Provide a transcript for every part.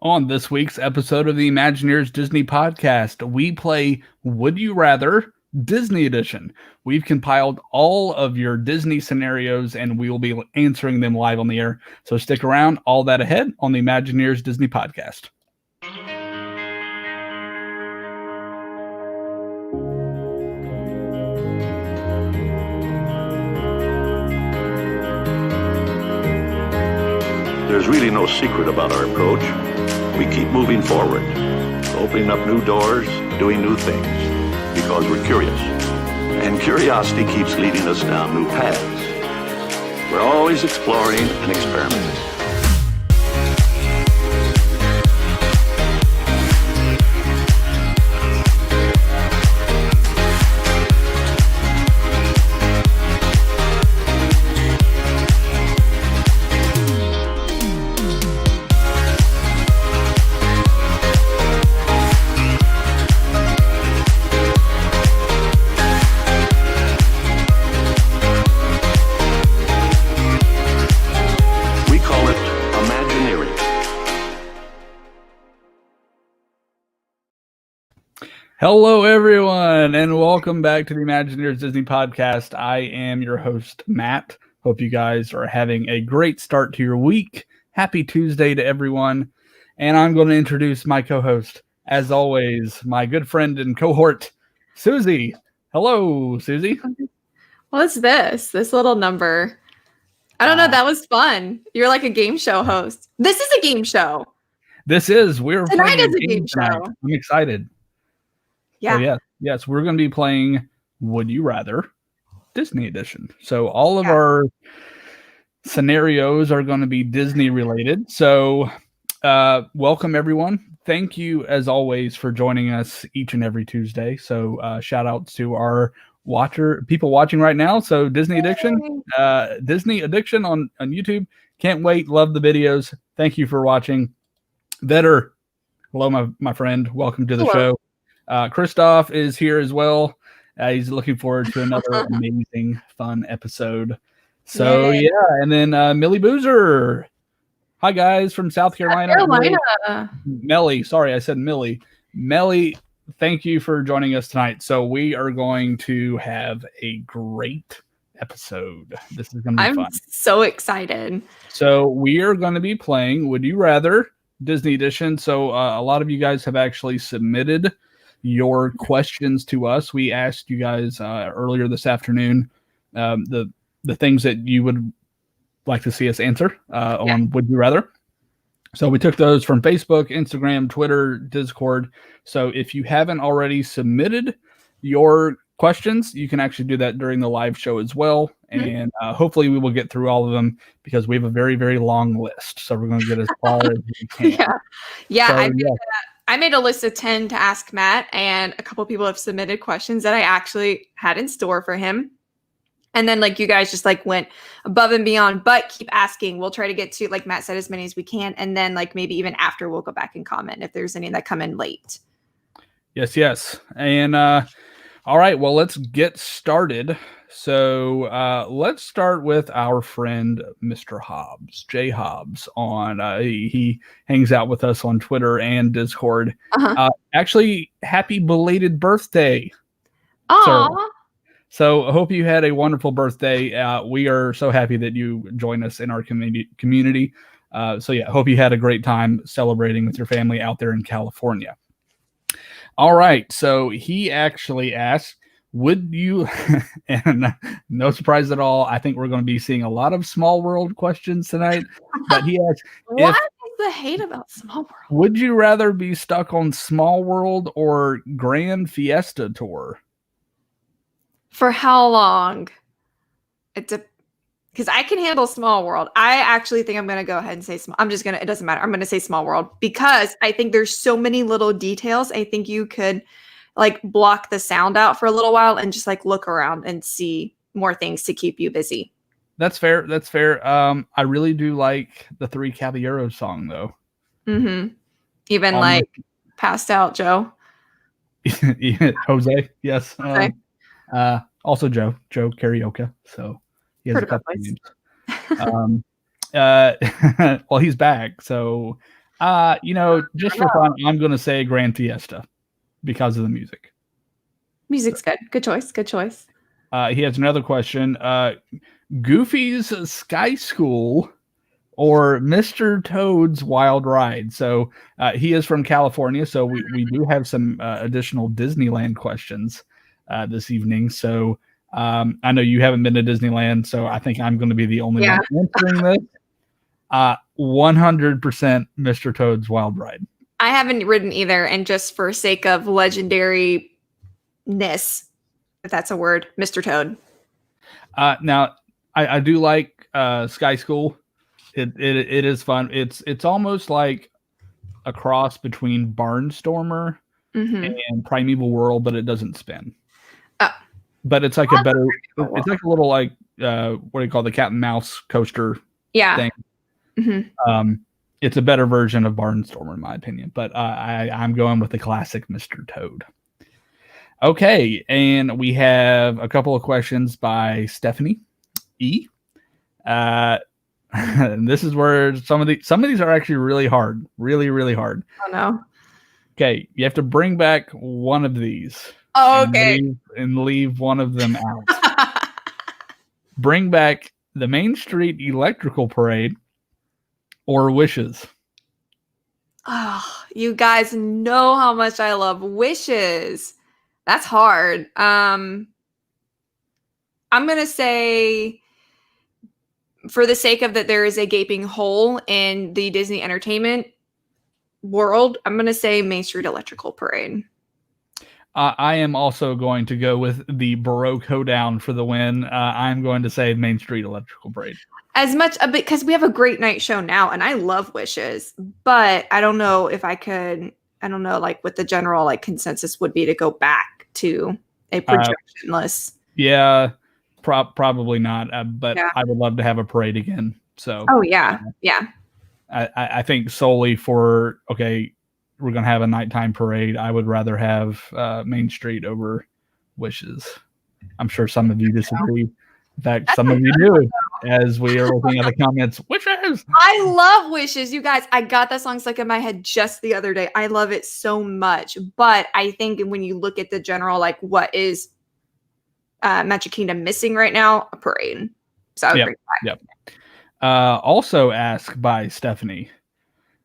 On this week's episode of the Imagineers Disney podcast, we play Would You Rather Disney Edition. We've compiled all of your Disney scenarios and we will be answering them live on the air. So stick around, all that ahead on the Imagineers Disney podcast. There's really no secret about our approach. We keep moving forward, opening up new doors, doing new things, because we're curious. And curiosity keeps leading us down new paths. We're always exploring and experimenting. Hello, everyone, and welcome back to the Imagineers Disney podcast. I am your host, Matt. Hope you guys are having a great start to your week. Happy Tuesday to everyone. And I'm going to introduce my co-host, as always, my good friend and cohort, Susie. Hello, Susie. What's this? This little number. I don't know. That was fun. You're like a game show host. This is a game show. This is. We're tonight playing is a game tonight. show. I'm excited. Yeah. So yes, we're going to be playing Would You Rather Disney Edition. So all of our scenarios are going to be Disney related. So welcome, everyone. Thank you, as always, for joining us each and every Tuesday. So shout outs to our people watching right now. So Disney Addiction on YouTube. Can't wait. Love the videos. Thank you for watching. Vetter, hello, my friend. Welcome to the show. Christoph is here as well. He's looking forward to another amazing, fun episode. So, and then Millie Boozer. Hi, guys, from South Carolina. Melly, sorry, I said Millie. Melly, thank you for joining us tonight. So we are going to have a great episode. This is going to be fun. I'm so excited. So we are going to be playing Would You Rather Disney Edition. So a lot of you guys have actually submitted your questions to us. We asked you guys earlier this afternoon the things that you would like to see us answer on Would You Rather. So we took those from Facebook, Instagram, Twitter, Discord. So if you haven't already submitted your questions, you can actually do that during the live show as well. And hopefully we will get through all of them because we have a very, very long list. So we're going to get as far as we can. I made a list of 10 to ask Matt, and a couple people have submitted questions that I actually had in store for him. And then you guys just went above and beyond, but keep asking. We'll try to get to, like Matt said, as many as we can. And then maybe even after we'll go back and comment if there's any that come in late. Yes. And all right, well, let's get started. So let's start with our friend, Mr. Hobbs, Jay Hobbs. He hangs out with us on Twitter and Discord. Actually, happy belated birthday. Aww. So I hope you had a wonderful birthday. We are so happy that you joined us in our community. Hope you had a great time celebrating with your family out there in California. All right, so he actually asked, would you, and no surprise at all, I think we're going to be seeing a lot of Small World questions tonight, but he asked, what is the hate about Small World? Would you rather be stuck on Small World or Grand Fiesta Tour? For how long? Because I can handle Small World. I actually think I'm going to go ahead and say small. It doesn't matter. I'm going to say Small World because I think there's so many little details. I think you could block the sound out for a little while and just look around and see more things to keep you busy. That's fair. I really do like the Three Caballeros song though. Mm-hmm. Even Passed Out Joe. Jose. Yes. Okay. Also Joe Karaoke. So he has a couple of names. Well, he's back. So Just for fun, I'm going to say Grand Fiesta because of the music. Music's good. Good choice. Good choice. He has another question. Goofy's Sky School or Mr. Toad's Wild Ride? So he is from California, so we do have some additional Disneyland questions this evening. So I know you haven't been to Disneyland, so I think I'm going to be the only one answering this. 100% Mr. Toad's Wild Ride. I haven't ridden either, and just for sake of legendariness, if that's a word, Mr. Toad. Now, I do like Sky School. It is fun. It's almost like a cross between Barnstormer and Primeval World, but it doesn't spin. But it's like it's like a little like what do you call the cat and mouse coaster thing. It's a better version of Barnstormer in my opinion, but I'm going with the classic Mr. Toad. Okay, and we have a couple of questions by Stephanie E. And this is where some of these are actually really hard, really hard. Oh no. Okay, you have to bring back one of these. Oh, okay. And leave one of them out. Bring back the Main Street Electrical Parade or Wishes. Oh, you guys know how much I love Wishes. That's hard. I'm gonna say, for the sake of that, there is a gaping hole in the Disney entertainment world. I'm gonna say Main Street Electrical Parade. I am also going to go with the Baroque Hoedown for the win. I'm going to say Main Street Electrical Parade. As much because we have a great night show now, and I love Wishes, but I don't know if I could. I don't know, like what the general like consensus would be to go back to a projectionless. Probably not. But I would love to have a parade again. So. Oh yeah. I think solely for we're gonna have a nighttime parade. I would rather have Main Street over Wishes. I'm sure some of you disagree. In fact, some of you do, as we are looking at the comments. Wishes. I love Wishes, you guys. I got that song stuck in my head just the other day. I love it so much. But I think when you look at the general, like what is Magic Kingdom missing right now, a parade. So I would bring that. Also asked by Stephanie.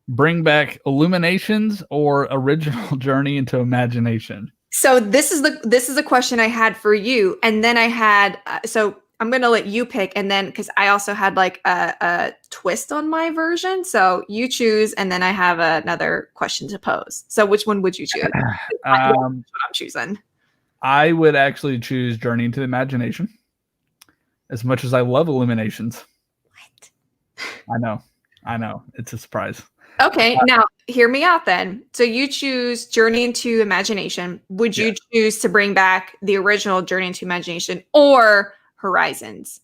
Bring back Illuminations or Original Journey into Imagination. So this is the question I had for you, and then I had so I'm gonna let you pick, and then because I also had like a twist on my version, so you choose, and then I have another question to pose. So which one would you choose? What I'm choosing. I would actually choose Journey into Imagination, as much as I love Illuminations. What? I know, it's a surprise. Okay, now hear me out then. So you choose Journey into Imagination. Would you choose to bring back the original Journey into Imagination or Horizons?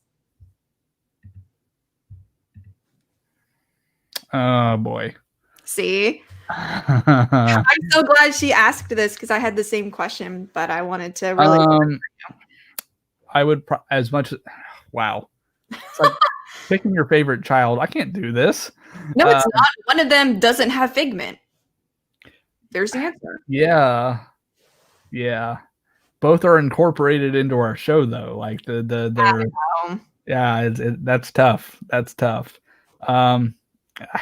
Oh boy. See? I'm so glad she asked this because I had the same question, but I wanted to really I would as much wow. It's like picking your favorite child. I can't do this. No, it's not. One of them doesn't have Figment. There's the answer. Yeah. Both are incorporated into our show, though. Like that's tough. That's tough.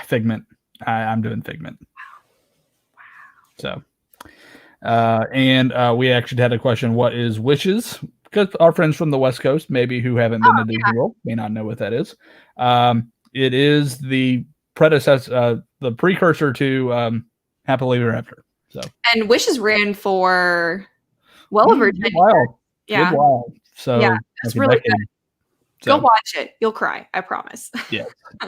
Figment. I'm doing Figment. Wow. So, and we actually had a question. What is Wishes? Because our friends from the West Coast, maybe who haven't been to Disney World, may not know what that is. It is the predecessor, the precursor to Happily Ever After. So, and Wishes ran for well over 10 years. Good while. So it's really good. Go watch it. You'll cry. I promise. Yeah.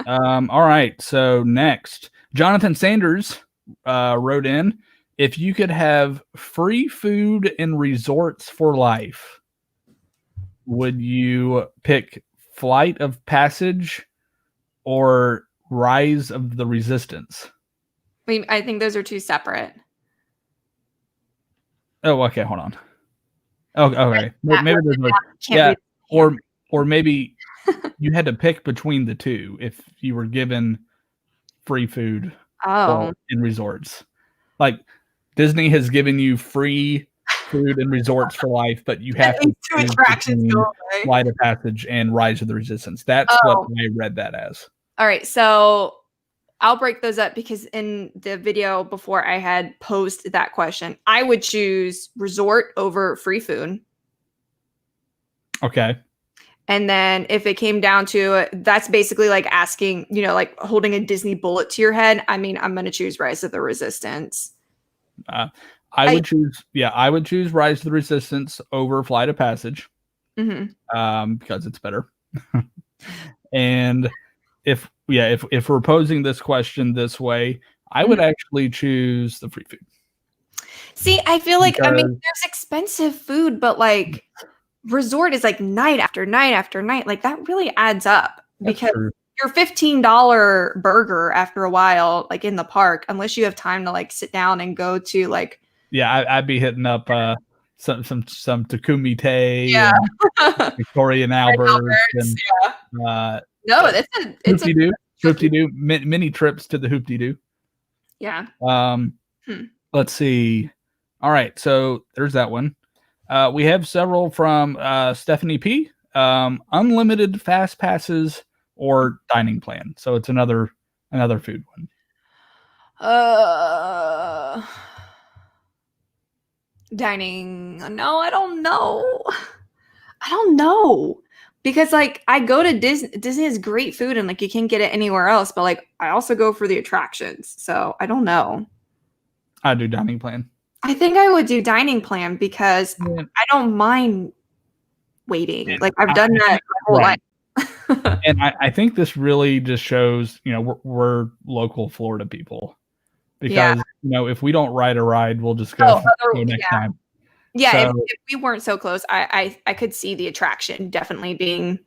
All right. So next, Jonathan Sanders wrote in, if you could have free food in resorts for life, would you pick Flight of Passage or Rise of the Resistance? I think those are two separate. Oh, okay. Hold on. Oh, okay. Maybe there's or maybe you had to pick between the two if you were given free food. in resorts. Like Disney has given you free food and resorts for life, but you have to two attractions go away. Flight of Passage and Rise of the Resistance. That's what I read that as. All right, so I'll break those up because in the video before I had posed that question, I would choose resort over free food. Okay. And then if it came down to it, that's basically like asking, like holding a Disney bullet to your head. I mean, I'm going to choose Rise of the Resistance. I would choose Rise of the Resistance over Flight of Passage. Because it's better. And if we're posing this question this way, I would actually choose the free food. See, I feel like, there's expensive food, but like resort is like night after night after night. Like that really adds up because your $15 burger after a while, like in the park, unless you have time to like sit down and go to like. Yeah, I'd be hitting up some Takumi Tay, Victoria and Albert, and no, it's Hoop-de-doo, mini trips to the Hoop-de-doo. Yeah. Let's see. All right, so there's that one. We have several from Stephanie P. Unlimited fast passes or dining plan. So it's another food one. Dining. No, I don't know. Because like I go to Disney. Disney has great food and like you can't get it anywhere else. But like I also go for the attractions. So I don't know. I do dining plan. I think I would do dining plan because I don't mind waiting. And like I've done that my whole life. And I think this really just shows, we're local Florida people. Because, if we don't ride a ride, we'll just go next time. Yeah, so, if we weren't so close, I could see the attraction definitely being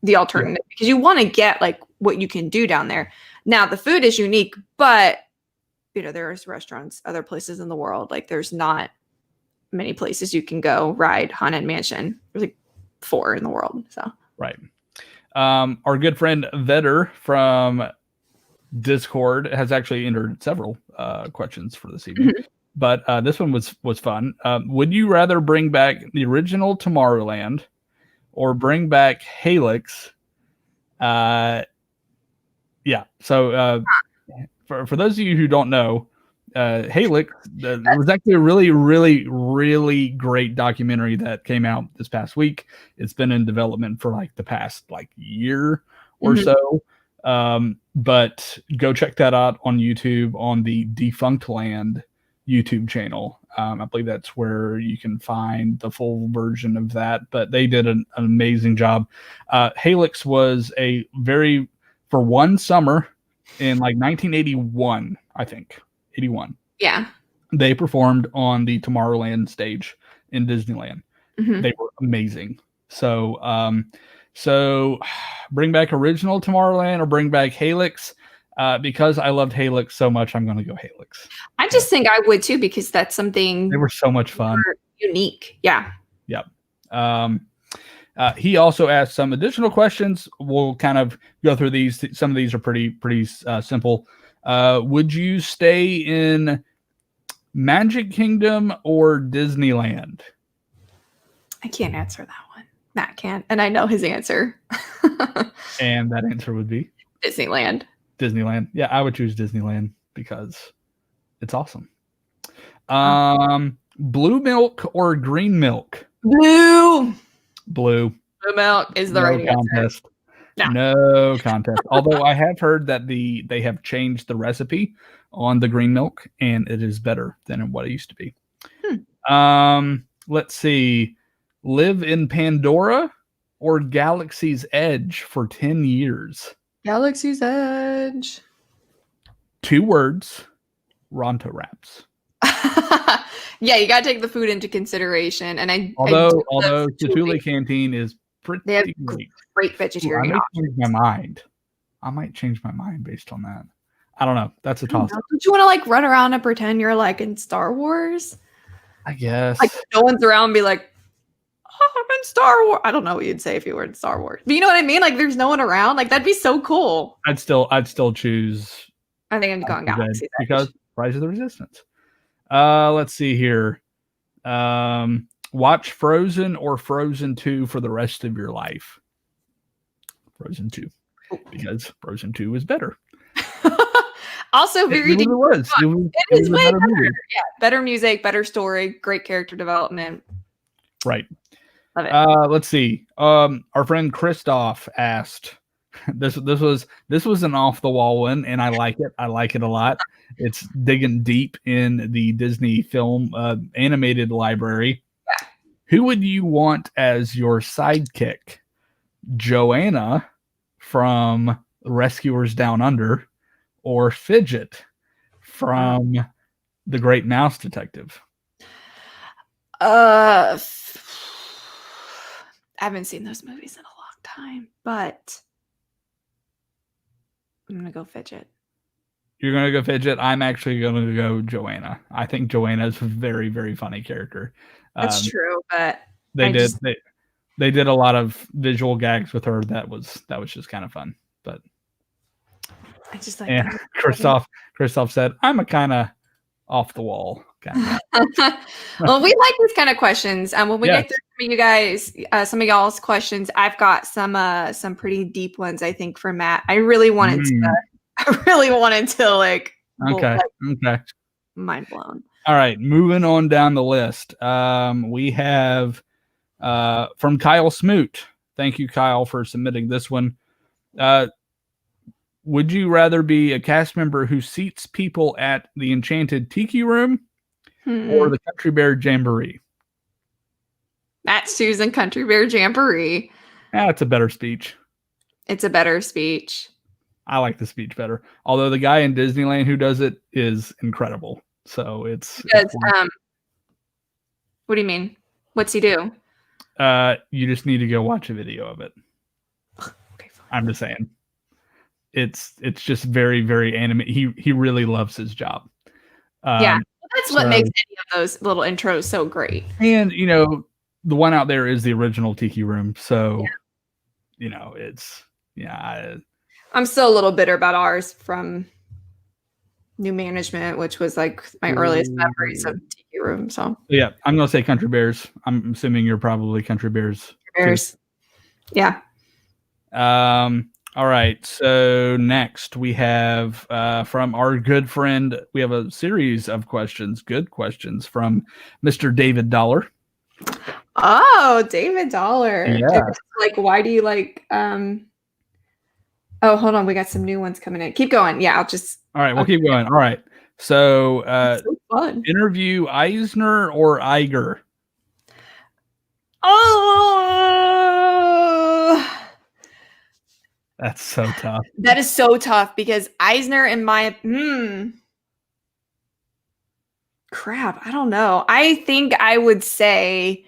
the alternative because you want to get like what you can do down there. Now, the food is unique, but there's restaurants, other places in the world. Like there's not many places you can go ride Haunted Mansion. There's like 4 in the world. So right. Our good friend Vetter from Discord has actually entered several questions for this evening. But this one was fun. Would you rather bring back the original Tomorrowland or bring back Helix? So for those of you who don't know, Helix, there was actually a really, really, really great documentary that came out this past week. It's been in development for like the past year or so. But go check that out on YouTube on the Defunctland YouTube channel. I believe that's where you can find the full version of that, but they did an amazing job. Helix was for one summer in like 1981, I think 81. Yeah. They performed on the Tomorrowland stage in Disneyland. They were amazing. So bring back original Tomorrowland or bring back Helix. Because I loved Helix so much, I'm going to go Helix. I just think I would too, because that's something. They were so much fun. Unique. Yeah. Yep. He also asked some additional questions. We'll kind of go through these. Some of these are pretty simple. Would you stay in Magic Kingdom or Disneyland? I can't answer that one. Matt can't. And I know his answer. And that answer would be? Disneyland. Yeah, I would choose Disneyland because it's awesome. Blue milk or green milk? Blue milk is the right contest. Answer. No contest. Although I have heard that they have changed the recipe on the green milk and it is better than what it used to be. Let's see. Live in Pandora or Galaxy's Edge for 10 years? Galaxy's Edge. 2 words. Ronto Wraps. Yeah, you got to take the food into consideration. And although Tatuli Canteen is pretty great vegetarian. I might change my mind based on that. I don't know. That's a toss. Don't you want to like run around and pretend you're like in Star Wars? I guess. Like no one's around and be like, oh, I'm in Star Wars. I don't know what you'd say if you were in Star Wars. But you know what I mean? Like there's no one around. Like that'd be so cool. I'd still choose I think I'm going Galaxy's Edge. Because Rise of the Resistance. Let's see here. Watch Frozen or Frozen 2 for the rest of your life. Frozen 2. Because Frozen 2 is better. Also very it was. It is way better. Yeah, better music, better story, great character development. Right. Love it. Let's see. Our friend Christoph asked. This was an off the wall one, and I like it. I like it a lot. It's digging deep in the Disney film animated library. Yeah. Who would you want as your sidekick? Joanna from Rescuers Down Under, or Fidget from The Great Mouse Detective? I haven't seen those movies in a long time, but I'm gonna go Fidget. You're gonna go Fidget. I'm actually gonna go Joanna. I think Joanna is a very, very funny character. That's true, but they did a lot of visual gags with her. That was just kind of fun. But I just like Christoph said, I'm a kind of off the wall kind of guy. Well, we like these kind of questions. When we get through some of you guys, some of y'all's questions, I've got some pretty deep ones, I think, for Matt. I really wanted to like okay. Mind blown. All right, moving on down the list. We have from Kyle Smoot. Thank you, Kyle, for submitting this one. Would you rather be a cast member who seats people at the Enchanted Tiki Room or the Country Bear Jamboree? Matt's choosing Country Bear Jamboree. It's a better speech. It's a better speech. I like the speech better. Although the guy in Disneyland who does it is incredible. So it's what do you mean? What's he do? You just need to go watch a video of it. Okay, fine. I'm just saying. It's just very, very animated. He really loves his job. That's what makes any of those little intros so great. And the one out there is the original Tiki Room. So I'm still a little bitter about ours from new management, which was like my earliest memories of Tiki Room. So yeah, I'm gonna say Country Bears. I'm assuming you're probably Country Bears. Yeah. All right. So next we have from our good friend, we have a series of good questions from Mr. David Dollar. Oh, David Dollar. Yeah. Like, why do you like oh, hold on. We got some new ones coming in. Keep going. Yeah, all right, we'll keep going. All right. So, so fun. Interview Eisner or Iger? Oh, that's so tough. That is so tough because Eisner and crap. I don't know. I think I would say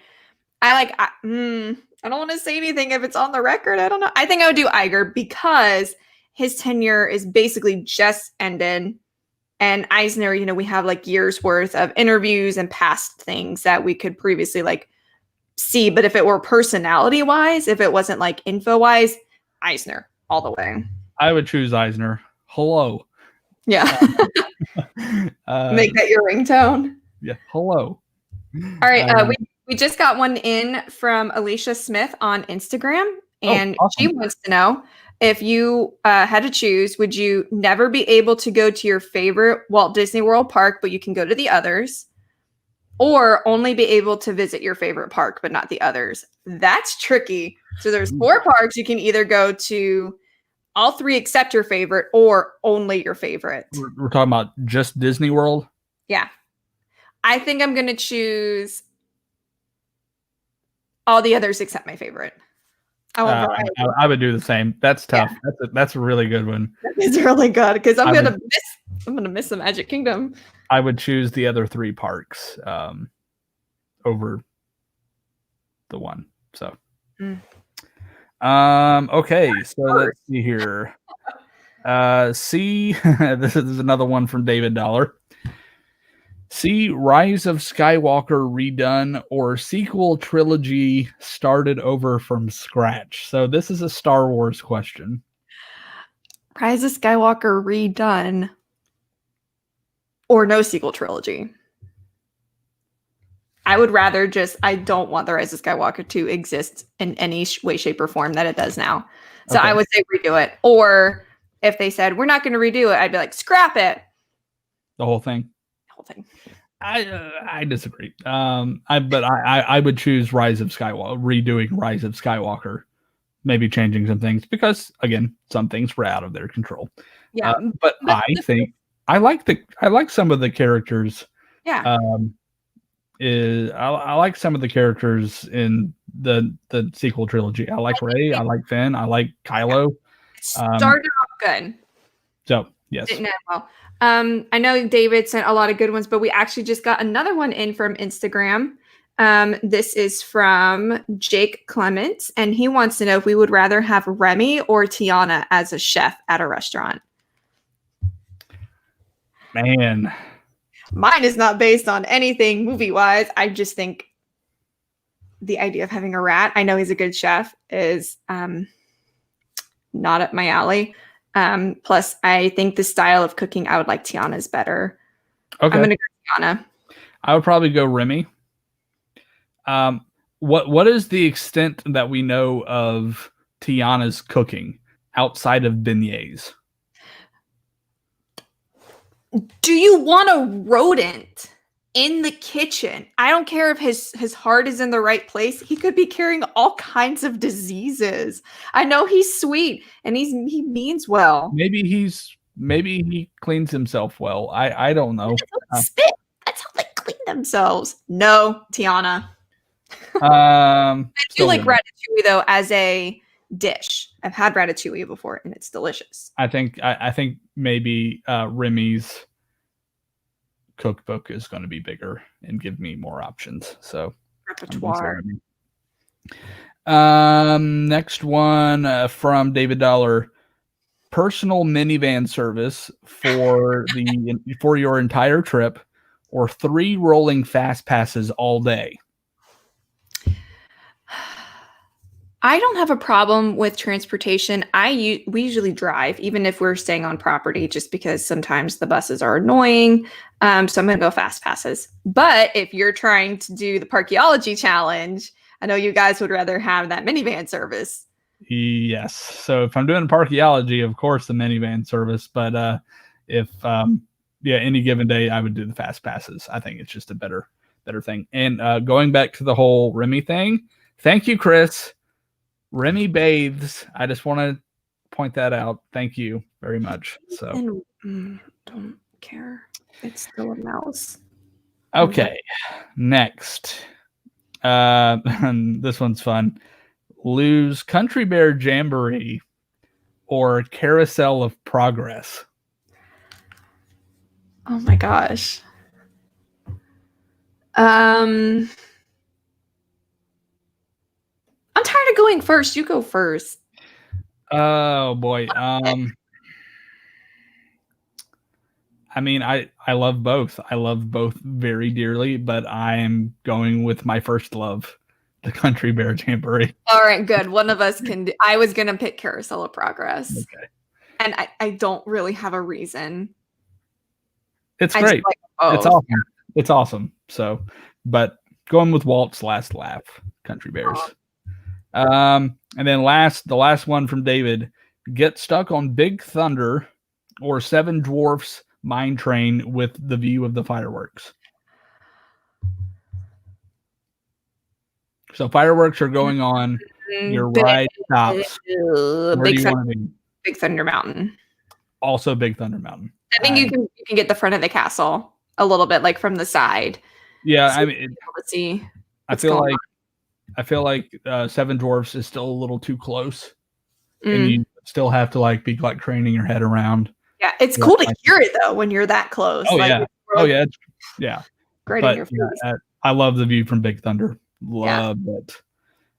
I don't want to say anything if it's on the record. I don't know. I think I would do Iger because his tenure is basically just ended. And Eisner, we have like years worth of interviews and past things that we could previously like see. But if it were personality wise, if it wasn't like info wise, Eisner all the way. I would choose Eisner. Hello. Yeah. Make that your ringtone. Yeah. Hello. All right. We just got one in from Alicia Smith on Instagram, and awesome. She wants to know if you had to choose, would you never be able to go to your favorite Walt Disney World park, but you can go to the others, or only be able to visit your favorite park, but not the others? That's tricky. So there's 4 parks. You can either go to all 3 except your favorite, or only your favorite. We're talking about just Disney World? Yeah. I think I'm going to choose all the others except my favorite. I would do the same. That's tough. Yeah. That's a really good one. It's really good because I'm gonna miss the Magic Kingdom. I would choose the other 3 parks over the one. So okay, so let's see here. This is another one from David Dollar. See Rise of Skywalker redone or sequel trilogy started over from scratch. So this is a Star Wars question. Rise of Skywalker redone or no sequel trilogy. I would rather I don't want The Rise of Skywalker to exist in any way, shape, or form that it does now. So I would say redo it. Or if they said, we're not going to redo it, I'd be like, scrap it. The whole thing? The whole thing. I disagree. I would choose Rise of Skywalker, redoing Rise of Skywalker, maybe changing some things because, again, some things were out of their control. Yeah. But I think I like some of the characters. Yeah. I like some of the characters in the sequel trilogy. I like Rey. I like Finn. I like Kylo. It started off good. So yes. Didn't end well. I know David sent a lot of good ones, but we actually just got another one in from Instagram. This is from Jake Clements, and he wants to know if we would rather have Remy or Tiana as a chef at a restaurant. Man. Mine is not based on anything movie-wise. I just think the idea of having a rat, I know he's a good chef, is not up my alley. Plus, I think the style of cooking, I would like Tiana's better. Okay. I'm going to go Tiana. I would probably go Remy. What is the extent that we know of Tiana's cooking outside of beignets? Do you want a rodent in the kitchen? I don't care if his heart is in the right place. He could be carrying all kinds of diseases. I know he's sweet and he means well. Maybe he cleans himself well. I don't know. Spit. That's how they clean themselves. No, Tiana. I do like ratatouille though as a dish. I've had ratatouille before and it's delicious. I think maybe Remy's cookbook is going to be bigger and give me more options. So repertoire. Next one from David Dollar. Personal minivan service for your entire trip, or 3 rolling fast passes all day. I don't have a problem with transportation. We usually drive, even if we're staying on property, just because sometimes the buses are annoying. So I'm going to go fast passes. But if you're trying to do the Parkeology challenge, I know you guys would rather have that minivan service. Yes. So if I'm doing Parkeology, of course, the minivan service. But if any given day, I would do the fast passes. I think it's just a better thing. And going back to the whole Remy thing, thank you, Chris. Remy bathes. I just want to point that out. Thank you very much. So don't care. It's still a mouse. Okay. Next. This one's fun. Lose Country Bear Jamboree or Carousel of Progress. Oh my gosh. I'm tired of going first. You go first. Oh boy. I mean, I love both. I love both very dearly, but I am going with my first love, the Country Bear Jamboree. All right, good. One of us can I was going to pick Carousel of Progress. Okay. And I don't really have a reason. It's great. It's awesome. It's awesome. So, but going with Walt's Last Laugh, Country Bears. And then the last one from David, get stuck on Big Thunder or Seven Dwarfs Mine Train with the view of the fireworks. So fireworks are going on. Your ride stops. Where do you want to be? Big Thunder Mountain. Also Big Thunder Mountain. I think you can get the front of the castle a little bit, like from the side. Yeah, so I mean, let's see. I feel like Seven Dwarfs is still a little too close, and you still have to be craning your head around. Yeah, it's cool to hear it though when you're that close. Oh yeah, yeah. Great in your face. I love the view from Big Thunder. Love it.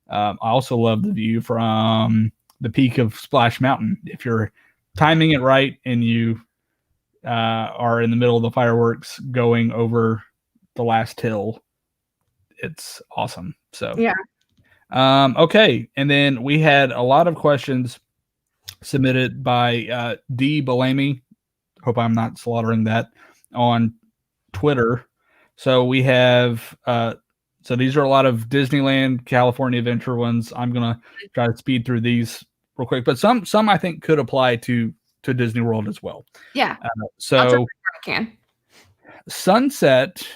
I also love the view from the peak of Splash Mountain. If you're timing it right and you are in the middle of the fireworks going over the last hill, it's awesome. So yeah. Okay, and then we had a lot of questions submitted by D. Bellamy. Hope I'm not slaughtering that on Twitter. So we have so these are a lot of Disneyland, California Adventure ones. I'm gonna try to speed through these real quick, but some I think could apply to Disney World as well. Yeah. So I can. Sunset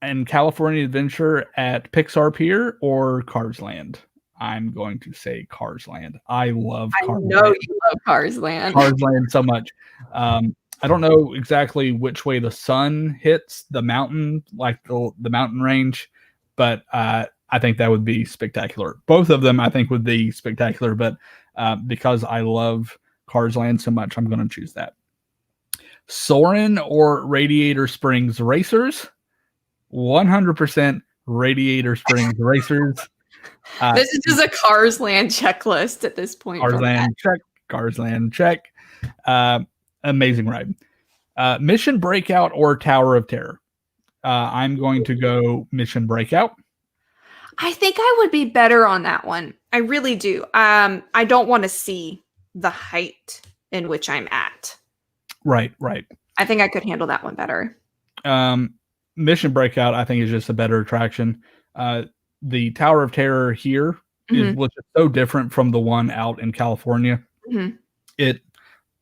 and California Adventure at Pixar Pier or Cars Land. I'm going to say Cars Land. I love Cars know Land. you love Cars Land. Cars Land so much. I don't know exactly which way the sun hits the mountain, like the mountain range, but I think that would be spectacular. Both of them I think would be spectacular, but because I love Cars Land so much, I'm going to choose that. Soarin' or Radiator Springs Racers? 100% Radiator Springs Racers. This is just a Cars Land checklist at this point. Cars Land check. Cars Land check. Amazing ride. Mission Breakout or Tower of Terror? I'm going to go Mission Breakout. I think I would be better on that one. I really do. I don't want to see the height in which I'm at. Right. I think I could handle that one better. Mission Breakout, I think, is just a better attraction. The Tower of Terror here is so different from the one out in California. Mm-hmm. It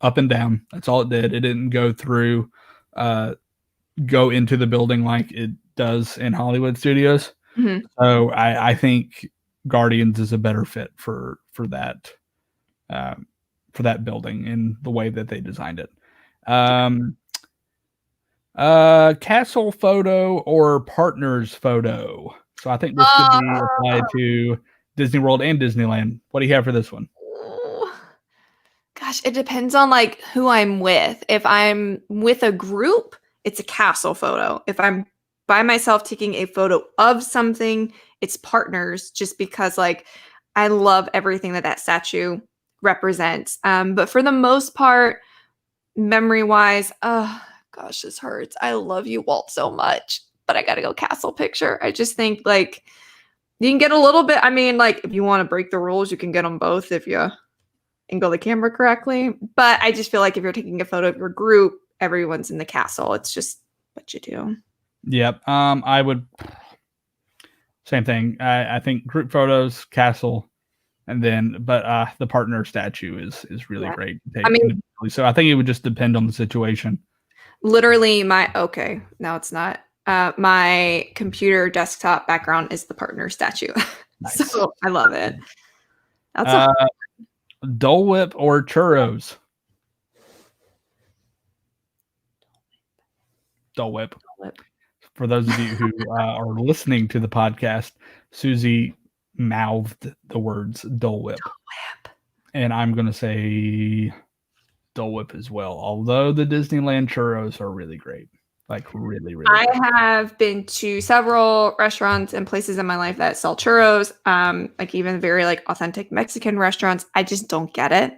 up and down. That's all it did. It didn't go through, go into the building like it does in Hollywood Studios. Mm-hmm. So I think Guardians is a better fit for that building in the way that they designed it. Castle photo or partners photo. So I think this could be applied to Disney World and Disneyland. What do you have for this one? Gosh, it depends on like who I'm with. If I'm with a group, it's a castle photo. If I'm by myself taking a photo of something, it's partners, just because like I love everything that statue represents. But for the most part, memory wise, gosh, this hurts. I love you, Walt, so much, but I gotta go castle picture. I just think like you can get a little bit. I mean, like if you want to break the rules, you can get them both if you angle the camera correctly. But I just feel like if you're taking a photo of your group, everyone's in the castle. It's just what you do. Yep. I would same thing. I think group photos, castle, and then but the partner statue is really great to take. I mean, so I think it would just depend on the situation. Literally no, it's not. My computer desktop background is the partner statue. Nice. So I love it. That's Dole Whip or churros? Dole Whip. For those of you who are listening to the podcast, Susie mouthed the words Dole Whip. Dole Whip. And I'm going to say Dole Whip as well. Although the Disneyland churros are really great. Like really, really I great. have been to several restaurants and places in my life that sell churros. Like even very like authentic Mexican restaurants. I just don't get it.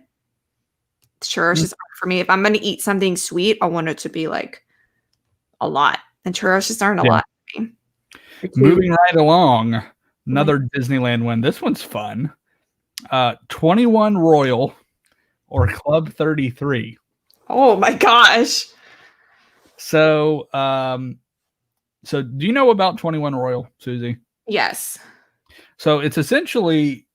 Churros just aren't for me. If I'm going to eat something sweet, I want it to be like a lot. And churros just aren't a lot for me. Moving right along. Another Disneyland one. This one's fun. 21 Royal or Club 33. Oh my gosh. So, so do you know about 21 Royal, Susie? Yes. So it's essentially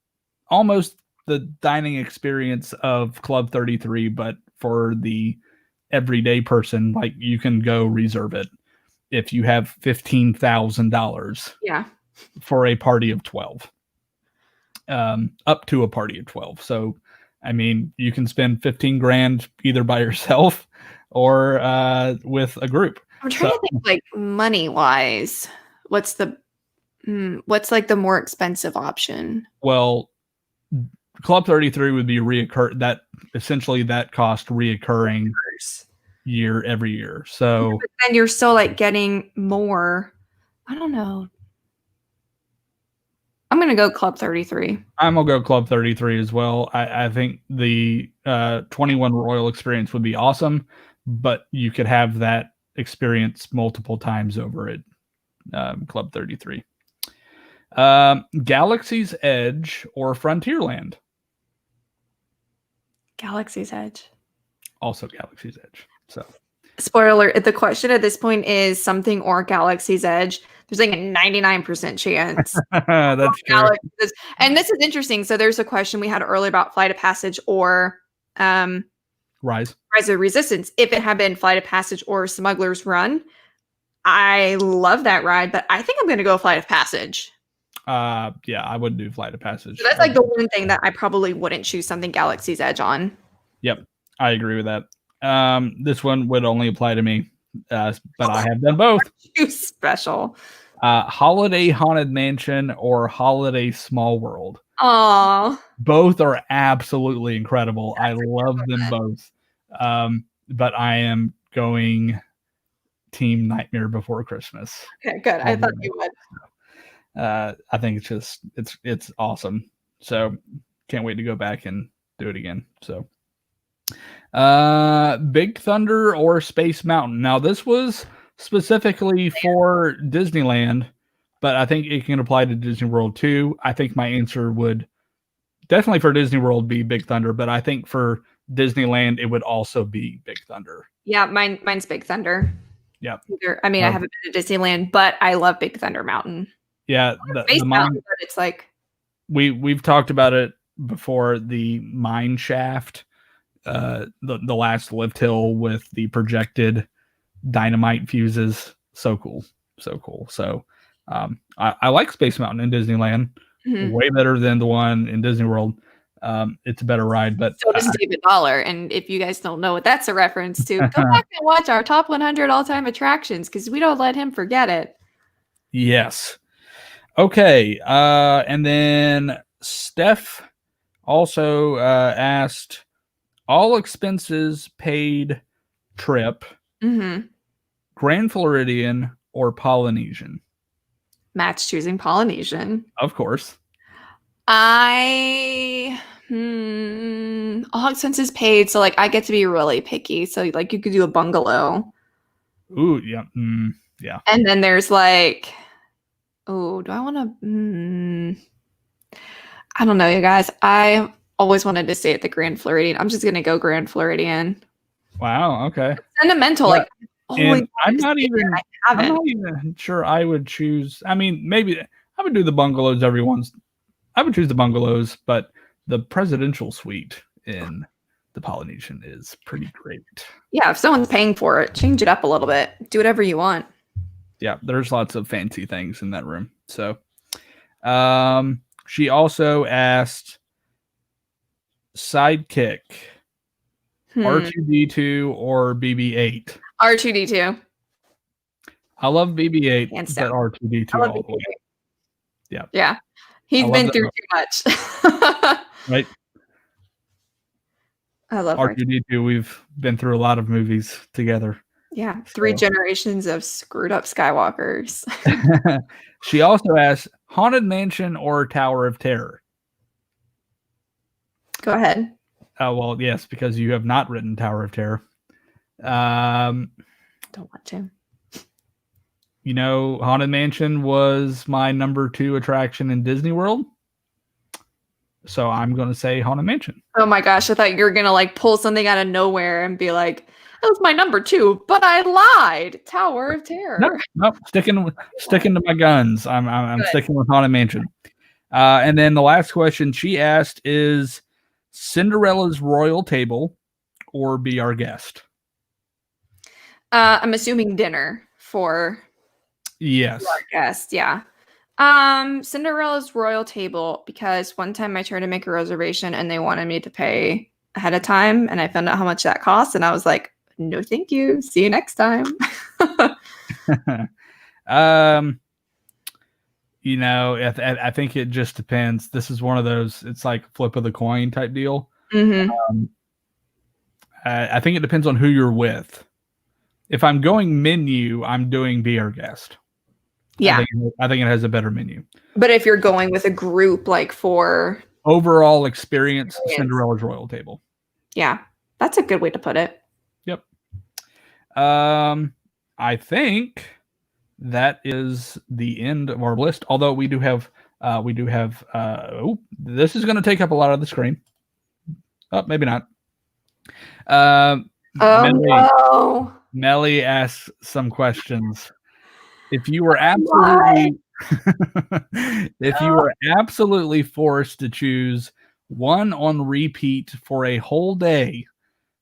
almost the dining experience of Club 33, but for the everyday person. Like you can go reserve it if you have $15,000. Yeah. For a party of 12. Up to a party of 12. So, I mean, you can spend 15 grand either by yourself or with a group. I'm trying to think like money wise. What's like the more expensive option? Well, Club 33 would be that cost reoccurring every year. So and you're still like getting more. I don't know. I'm going to go Club 33. I'm going to go Club 33 as well. I think the 21 Royal experience would be awesome, but you could have that experience multiple times over at Club 33. Galaxy's Edge or Frontierland? Galaxy's Edge. Also Galaxy's Edge. So Spoiler alert, the question at this point is something or Galaxy's Edge. There's like a 99% chance. That's true. And this is interesting. So there's a question we had earlier about Flight of Passage or Rise of Resistance. If it had been Flight of Passage or Smuggler's Run, I love that ride, but I think I'm going to go Flight of Passage. Yeah, I would do Flight of Passage. So that's like the one thing that I probably wouldn't choose something Galaxy's Edge on. Yep, I agree with that. This one would only apply to me, but I have done both. Too special. Holiday Haunted Mansion or Holiday Small World. Aww. Both are absolutely incredible. I love them both. But I am going Team Nightmare Before Christmas. Okay, good. I thought you would. I think it's awesome. So can't wait to go back and do it again. So Big Thunder or Space Mountain. Now this was specifically for Disneyland, but I think it can apply to Disney World too. I think my answer would definitely for Disney World be Big Thunder, but I think for Disneyland it would also be Big Thunder. Yeah, mine's Big Thunder. Yeah. I mean, I haven't been to Disneyland, but I love Big Thunder Mountain. Yeah, the Mountain, but it's like we've talked about it before. The mine shaft, the last lift hill with the projected dynamite fuses, so cool. So I like Space Mountain in Disneyland, way better than the one in Disney World. It's a better ride, but so does David Dollar. And if you guys don't know what that's a reference to, go back and watch our top 100 all-time attractions because we don't let him forget it. Yes. Okay, and then Steph also asked, all expenses paid trip, Grand Floridian or Polynesian? Matt's choosing Polynesian. Of course. All expenses paid, so like I get to be really picky. So like you could do a bungalow. Ooh, yeah, yeah. And then there's like, oh, do I want to? I don't know, you guys. I always wanted to stay at the Grand Floridian. I'm just gonna go Grand Floridian. Wow. Okay. Sentimental, yeah. like. And I'm not even sure I would choose. I mean, maybe I would do the bungalows I would choose the bungalows, but the presidential suite in the Polynesian is pretty great. Yeah, if someone's paying for it, change it up a little bit. Do whatever you want. Yeah, there's lots of fancy things in that room. So she also asked Sidekick, R2D2 or BB-8? R2D2. I love BB-8, but R2D2 all the way. Yeah. Yeah. He's been through too much. Right. I love R2D2. We've been through a lot of movies together. Yeah. 3 generations of screwed up Skywalkers. She also asked, Haunted Mansion or Tower of Terror? Go ahead. Well, yes, because you have not written Tower of Terror. Don't want to. You know, Haunted Mansion was my number 2 attraction in Disney World. So I'm going to say Haunted Mansion. Oh my gosh. I thought you were going to like pull something out of nowhere and be like, that was my number 2, but I lied. Tower of Terror. Nope. Sticking to my guns. I'm sticking with Haunted Mansion. And then the last question she asked is Cinderella's Royal Table or Be Our Guest? I'm assuming dinner for yes. Our guest. Yeah. Cinderella's Royal Table, because one time I tried to make a reservation and they wanted me to pay ahead of time, and I found out how much that cost, and I was like, no, thank you. See you next time. You know, I think it just depends. This is one of those, it's like flip of the coin type deal. I think it depends on who you're with. If I'm going menu, I'm doing Be Our Guest. Yeah. I think it has a better menu. But if you're going with a group, like for overall experience, Cinderella's Royal Table. Yeah. That's a good way to put it. Yep. I think that is the end of our list. Although we do have this is going to take up a lot of the screen. Oh, maybe not. No. Melly asks some questions. If you were absolutely forced to choose one on repeat for a whole day,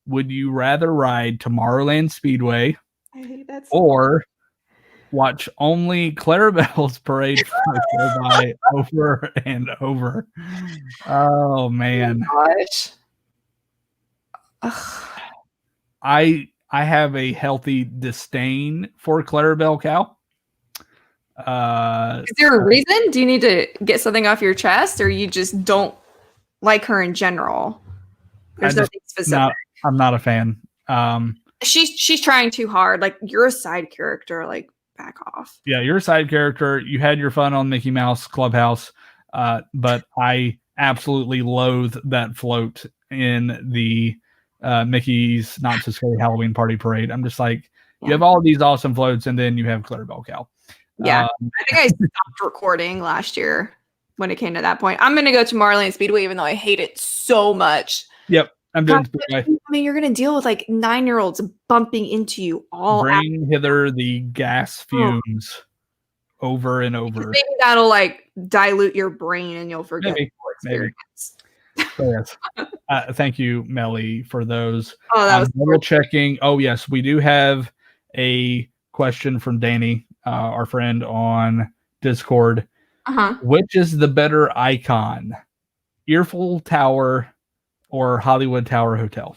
would you rather ride Tomorrowland Speedway I hate that or watch only Clarabelle's Parade go by over and over? Oh man. gosh. I have a healthy disdain for Clarabelle Cow. Is there a reason? Do you need to get something off your chest, or you just don't like her in general? There's nothing specific. I'm not a fan. She's trying too hard. Like, you're a side character. Like, back off. Yeah, you're a side character. You had your fun on Mickey Mouse Clubhouse, but I absolutely loathe that float in the Mickey's Not So Scary Halloween Party Parade. I'm just like, you have all of these awesome floats, and then you have Clarabelle Cow. Yeah, I think I stopped recording last year when it came to that point. I'm going to go to Tomorrowland Speedway, even though I hate it so much. Yep, I'm doing Speedway. I mean, you're going to deal with like 9-year-olds bumping into you all. Bring hither the gas fumes over and over. Maybe that'll like dilute your brain and you'll forget the experience. So, yes. Thank you, Melly, for those. Oh, that was double checking. Oh, yes, we do have a question from Danny, our friend on Discord. Which is the better icon, Eiffel Tower or Hollywood Tower Hotel?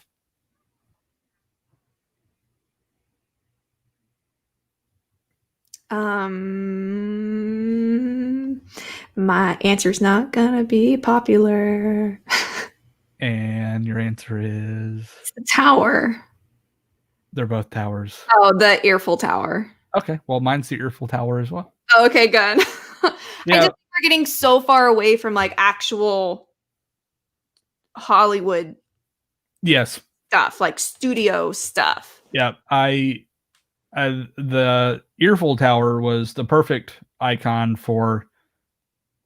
My answer's not gonna be popular. And your answer is? It's the tower. They're both towers. Oh, the Eiffel Tower. Okay, well, mine's the Eiffel Tower as well. Oh, okay, good. Yeah. I just think we're getting so far away from like actual Hollywood Yes. stuff, like studio stuff. Yeah, the Eiffel Tower was the perfect icon for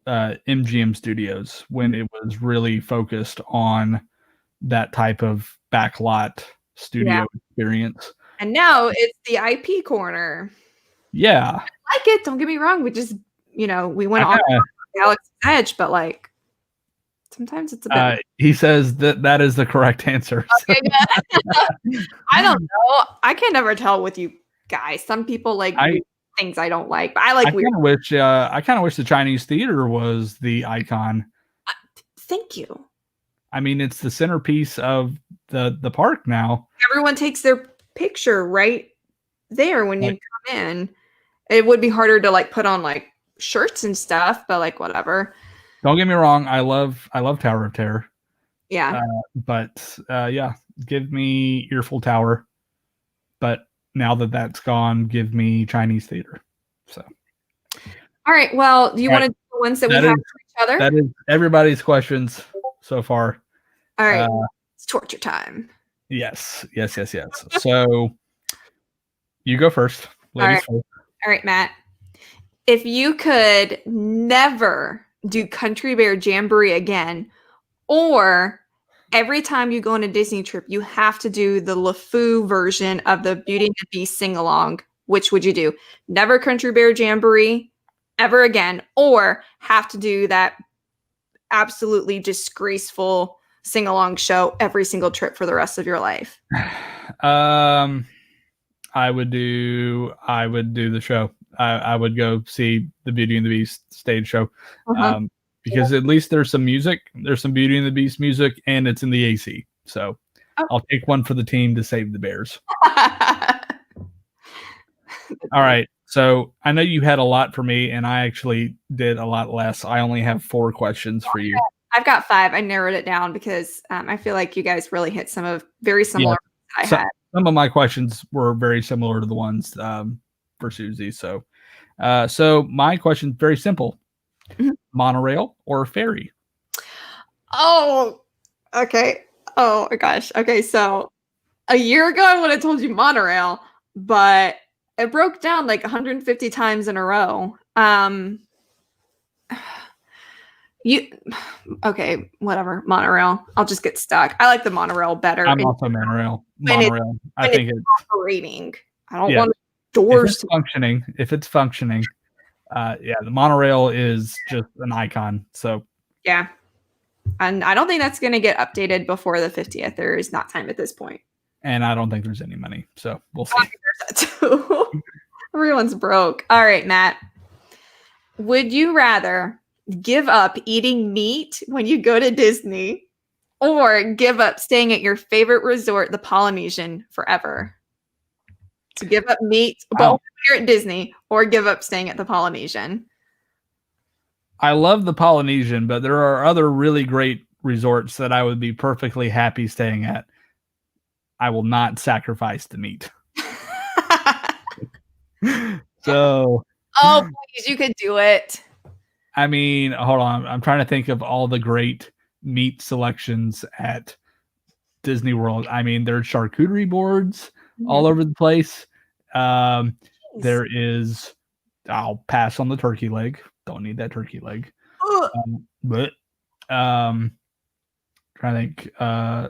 MGM Studios when it was really focused on that type of backlot studio experience. And now it's the IP corner. Yeah. I like it. Don't get me wrong. We just, we went on Galaxy's Edge, but like sometimes it's a bit. He says that is the correct answer. Okay, good. I don't know. I can never tell with you guys. Some people like things I don't like, but I like weird. I kind of wish the Chinese theater was the icon. Thank you. I mean, it's the centerpiece of the park now. Everyone takes their picture right there when you come in. It would be harder to like put on like shirts and stuff, but like whatever. Don't get me wrong. I love Tower of Terror. Yeah. But give me Eiffel Tower. But now that that's gone, give me Chinese theater. So. All right. Well, do you want to do the ones that we have for each other? That is everybody's questions so far. All right. It's torture time. Yes. So you go first. Ladies first. All right, Matt. If you could never do Country Bear Jamboree again, or every time you go on a Disney trip, you have to do the LeFou version of the Beauty and the Beast sing-along, which would you do? Never Country Bear Jamboree ever again, or have to do that absolutely disgraceful sing-along show every single trip for the rest of your life? I would do the show. I would go see the Beauty and the Beast stage show. Because at least there's some music. There's some Beauty and the Beast music, and it's in the AC. So I'll take one for the team to save the Bears. All right. So I know you had a lot for me, and I actually did a lot less. I only have 4 questions for you. I've got 5. I narrowed it down because I feel like you guys really hit some of very similar that I had. Some of my questions were very similar to the ones for Susie. So my question is very simple. Monorail or ferry? Oh, okay. Oh my gosh. Okay, so a year ago I would have told you monorail, but it broke down like 150 times in a row. You okay, whatever. Monorail. I'll just get stuck. I like the monorail better. I'm also monorail. I when think it's it's operating. I don't yeah. want If doors it's to functioning, yeah, the monorail is just an icon. So yeah. And I don't think that's gonna get updated before the 50th. There is not time at this point. and I don't think there's any money. So we'll see. There's that too. Everyone's broke. All right, Matt. Would you rather give up eating meat when you go to Disney or give up staying at your favorite resort, the Polynesian, forever? To give up meat, both here at Disney, or give up staying at the Polynesian. I love the Polynesian, but there are other really great resorts that I would be perfectly happy staying at. I will not sacrifice the meat. So, oh, please, you could do it. I mean, hold on. I'm trying to think of all the great meat selections at Disney World. I mean, there's charcuterie boards all over the place. There is, I'll pass on the turkey leg. Don't need that turkey leg. But trying to think,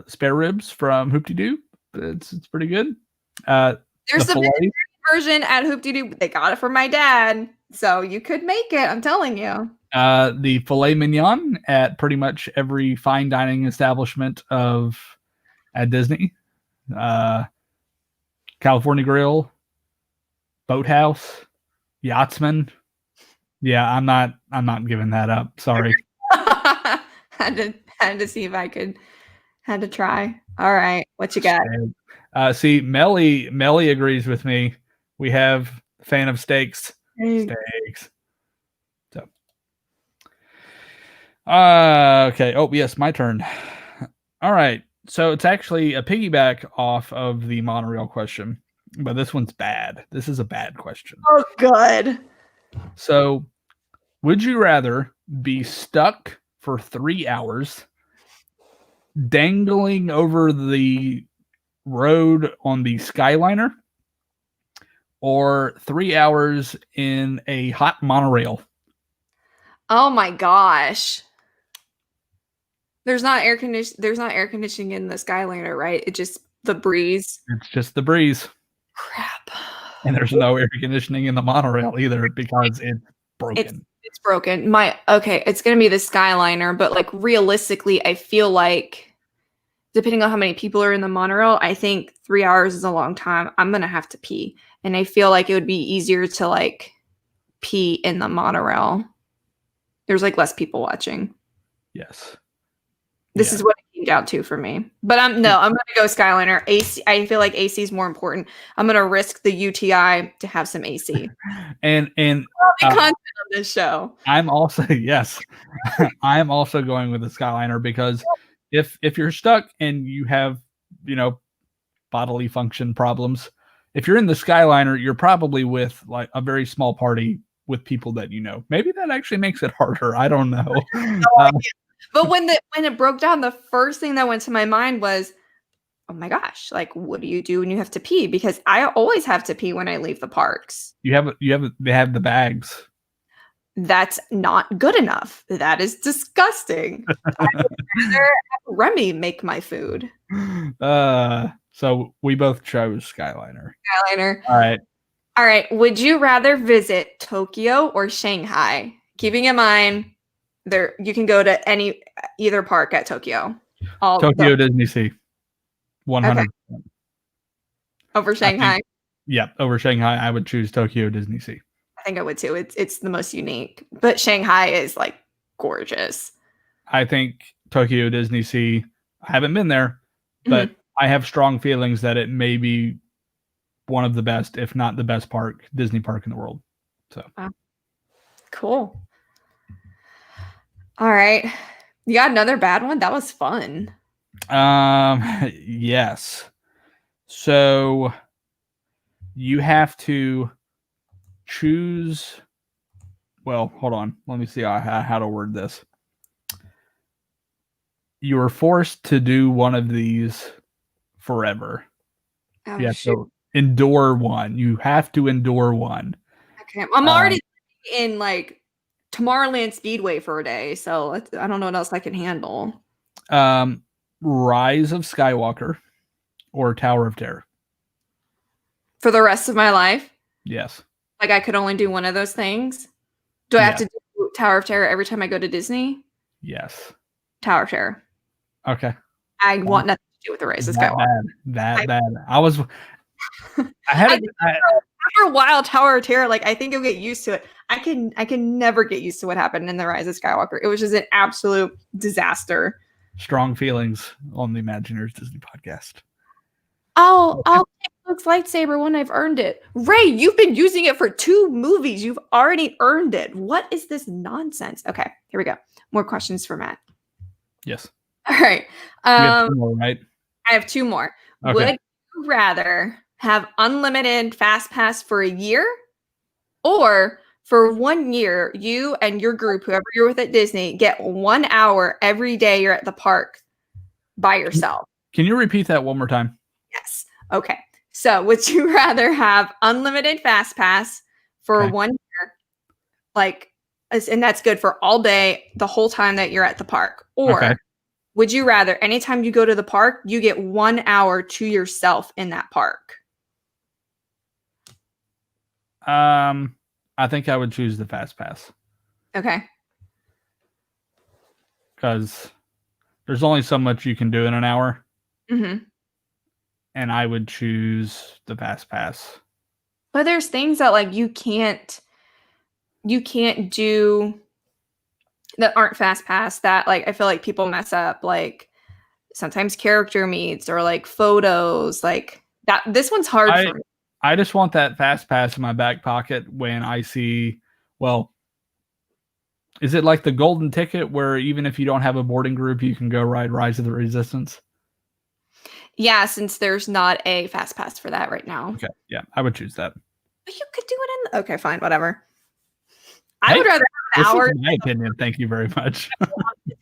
spare ribs from Hoop-Dee-Doo. It's pretty good. There's the version at Hoop-Dee-Doo. They got it from my dad, so you could make it. I'm telling you. The filet mignon at pretty much every fine dining establishment at Disney. California Grill, Boathouse, Yachtsman. Yeah, I'm not giving that up. Sorry. had to see if I could. Had to try. All right, what you got? See, Melly agrees with me. We have fan of steaks. Steaks. So, okay. Oh yes, my turn. All right. So it's actually a piggyback off of the monorail question, but this one's bad. This is a bad question. Oh, good. So, would you rather be stuck for 3 hours dangling over the road on the Skyliner or 3 hours in a hot monorail? Oh my gosh. There's not air conditioning in the Skyliner, right? It's just the breeze. It's just the breeze. Crap. And there's no air conditioning in the monorail either because it's broken. It's broken. It's gonna be the Skyliner, but like realistically, I feel like depending on how many people are in the monorail, I think 3 hours is a long time. I'm gonna have to pee. And I feel like it would be easier to like pee in the monorail. There's like less people watching. Yes. This is what it came down to for me. But I'm gonna go Skyliner. AC. I feel like AC is more important. I'm gonna risk the UTI to have some AC. and content on this show. I'm also I'm also going with the Skyliner because if you're stuck and you have bodily function problems, if you're in the Skyliner, you're probably with like a very small party with people that you know. Maybe that actually makes it harder. I don't know. But when it broke down, the first thing that went to my mind was, oh my gosh, like what do you do when you have to pee? Because I always have to pee when I leave the parks. They have the bags. That's not good enough. That is disgusting. I would rather have Remy make my food. So we both chose Skyliner. All right. Would you rather visit Tokyo or Shanghai? Keeping in mind, you can go to either park at Tokyo. Tokyo Disney Sea. 100%. Okay. Over Shanghai? Over Shanghai, I would choose Tokyo Disney Sea. I think I would too. It's the most unique. But Shanghai is like gorgeous. I think Tokyo Disney Sea, I haven't been there, but I have strong feelings that it may be one of the best, if not the best Disney park in the world. So cool. All right. You got another bad one? That was fun. Yes. So you have to choose. Well, hold on. Let me see how to word this. You are forced to do one of these forever. Oh, you have to endure one. You have to endure one. Okay. I'm already in like Tomorrowland Speedway for a day, so I don't know what else I can handle. Rise of Skywalker or Tower of Terror? For the rest of my life? Yes. Like I could only do one of those things? Do I have to do Tower of Terror every time I go to Disney? Yes. Tower of Terror. Okay. I want nothing to do with the Rise of Skywalker. That bad. After a while, Tower of Terror, like I think you'll get used to it. I can never get used to what happened in the Rise of Skywalker. It was just an absolute disaster. Strong feelings on the Imagineers Disney podcast. I'll take Luke's lightsaber when I've earned it. Ray, you've been using it for 2 movies. You've already earned it. What is this nonsense? Okay, here we go. More questions for Matt. Yes. All right. You have 2 more, right? I have 2 more. Okay. Would you rather have unlimited fast pass for a year, or for 1 year, you and your group, whoever you're with at Disney, get 1 hour every day you're at the park by yourself? Can you repeat that one more time? Yes. Okay. So would you rather have unlimited fast pass for 1 year, and that's good for all day, the whole time that you're at the park? Or would you rather anytime you go to the park, you get 1 hour to yourself in that park? I think I would choose the fast pass. Okay. Because there's only so much you can do in an hour. Mm-hmm. And I would choose the fast pass. But there's things that like you can't do that aren't fast pass that like I feel like people mess up, like sometimes character meets or like photos, like that. This one's hard for me. I just want that fast pass in my back pocket when I see, well, is it like the golden ticket where even if you don't have a boarding group, you can go ride Rise of the Resistance? Yeah, since there's not a fast pass for that right now. Okay, yeah, I would choose that. But you could do it in okay, fine, whatever. I would rather have an hour. This is my opinion. Thank you very much. I'll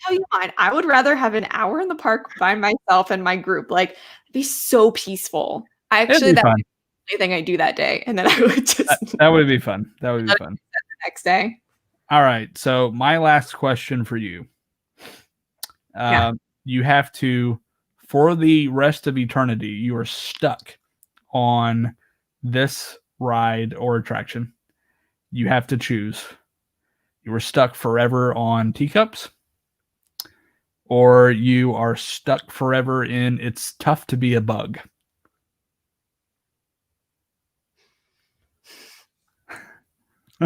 tell you mine. I would rather have an hour in the park by myself and my group. Like, it'd be so peaceful. That's the only thing I do that day, and then I would just that would be fun. That would be fun. The next day. All right. So my last question for you. You have to, for the rest of eternity, you are stuck on this ride or attraction. You have to choose. You are stuck forever on teacups, or you are stuck forever in It's Tough to Be a Bug.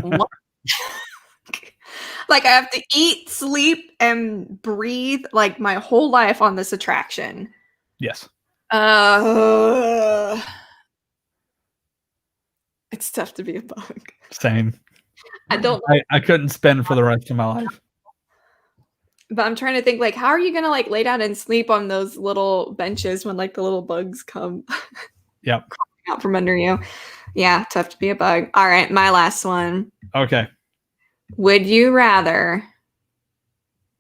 What? Like I have to eat, sleep, and breathe like my whole life on this attraction. Yes. It's tough to be a bug. Same. I don't. I couldn't spend for the rest of my life. But I'm trying to think, like, how are you gonna like lay down and sleep on those little benches when like the little bugs come? Yep. Out from under you. Yeah, tough to be a bug. All right, my last one. Okay. Would you rather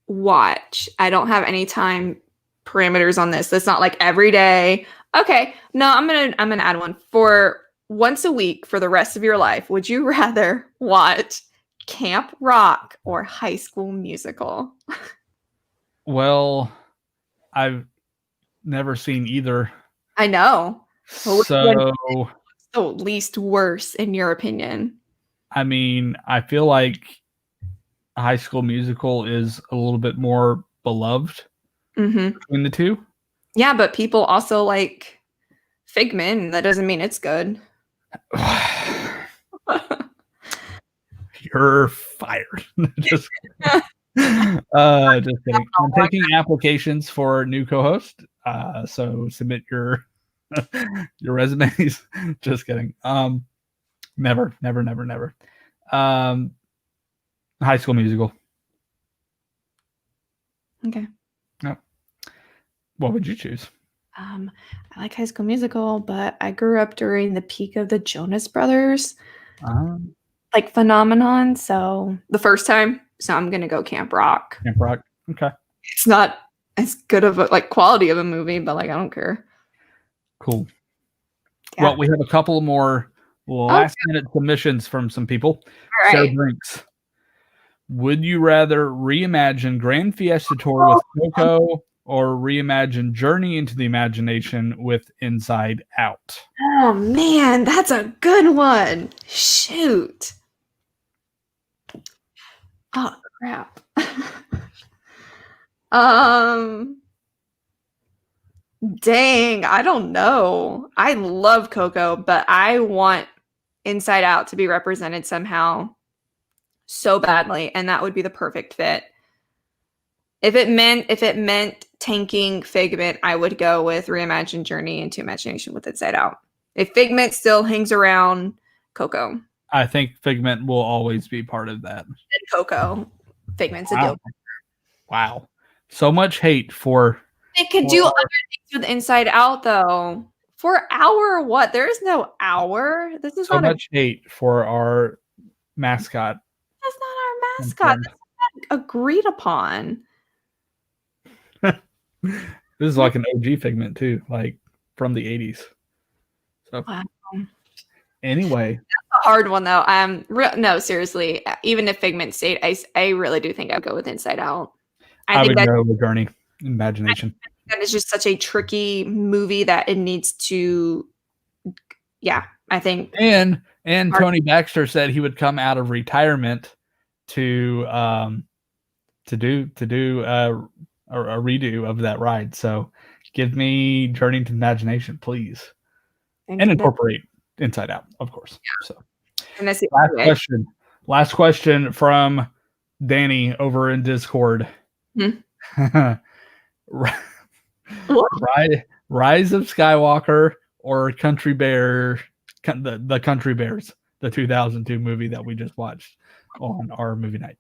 watch? I don't have any time parameters on this. It's not like every day. Okay. No, I'm gonna add one. For once a week for the rest of your life, would you rather watch Camp Rock or High School Musical? Well, I've never seen either. I know. So least worse in your opinion? I mean, I feel like High School Musical is a little bit more beloved between the two. Yeah, but people also like Figment. That doesn't mean it's good. You're fired. Just kidding. Just kidding. I'm taking applications for new co-host. So submit your resumes. Just kidding. Never. High School Musical. Okay. Yep. What would you choose? I like High School Musical, but I grew up during the peak of the Jonas Brothers, like phenomenon. So the first time, so I'm gonna go Camp Rock. Camp Rock. Okay. It's not as good of a like quality of a movie, but like I don't care. Cool. Yeah. Well, we have a couple more last minute submissions from some people. All right. So Drinks. Would you rather reimagine Grand Fiesta Tour with Coco or reimagine Journey into the Imagination with Inside Out? Oh man, that's a good one. Shoot. Oh crap. Dang, I don't know. I love Coco, but I want Inside Out to be represented somehow so badly, and that would be the perfect fit. If it meant tanking Figment, I would go with Reimagine Journey into Imagination with Inside Out. If Figment still hangs around, Coco. I think Figment will always be part of that. And Coco. Figment's a Wow. deal. Wow. So much hate for... It could do other things with Inside Out, though. For hour, what? There is no hour. This is so not much hate for our mascot. That's not our mascot. That's not agreed upon. This is like an OG Figment too, like from the 80s. So Wow. anyway, A hard one though. No, seriously. Even if Figment stayed, I really do think I'd go with Inside Out. I think would that go with Journey, Imagination. that is just such a tricky movie that it needs to. Yeah, I think. And Tony Baxter said he would come out of retirement to do a redo of that ride. So give me Journey to Imagination, please, and incorporate Inside Out, of course. Yeah. So And that's the last question from Danny over in Discord. Rise of Skywalker or Country Bear, the Country Bears, the 2002 movie that we just watched on our movie night.